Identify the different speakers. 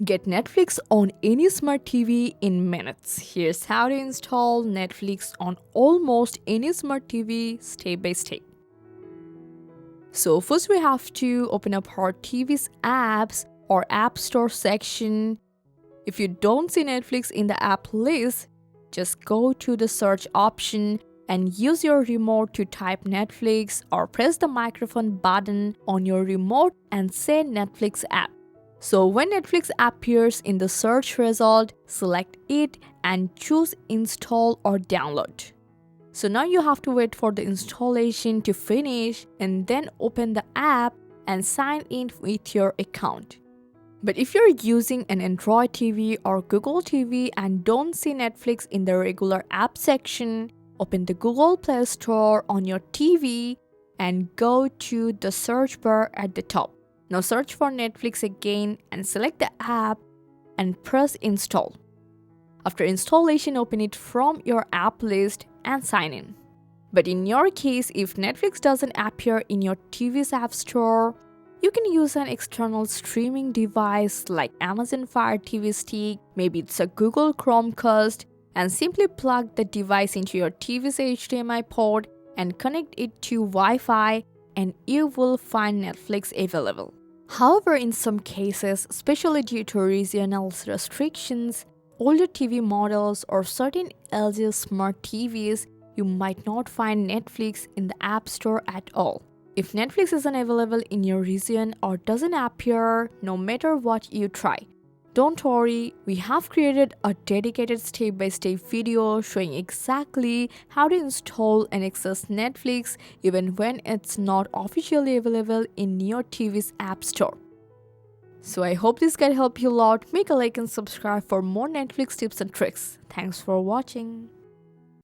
Speaker 1: Get Netflix on any smart TV in minutes. Here's how to install Netflix on almost any smart TV step by step. So first we have to open up our TV's apps or app store section. If you don't see Netflix in the app list, just go to the search option and use your remote to type Netflix or press the microphone button on your remote and say Netflix app. So when Netflix appears in the search result, select it and choose install or download. So now you have to wait for the installation to finish and then open the app and sign in with your account. But if you're using an Android TV or Google TV and don't see Netflix in the regular app section, open the Google Play Store on your TV and go to the search bar at the top. Now search for Netflix again and select the app and press install. After installation, open it from your app list and sign in. But in your case, if Netflix doesn't appear in your TV's app store, you can use an external streaming device like Amazon Fire TV Stick, maybe it's a Google Chromecast, and simply plug the device into your TV's HDMI port and connect it to Wi-Fi and you will find Netflix available. However, in some cases, especially due to regional restrictions, older TV models or certain LG smart TVs, you might not find Netflix in the App Store at all. If Netflix isn't available in your region or doesn't appear, no matter what you try, don't worry, we have created a dedicated step-by-step video showing exactly how to install and access Netflix even when it's not officially available in your TV's app store. So I hope this guide helped you a lot. Make a like and subscribe for more Netflix tips and tricks. Thanks for watching.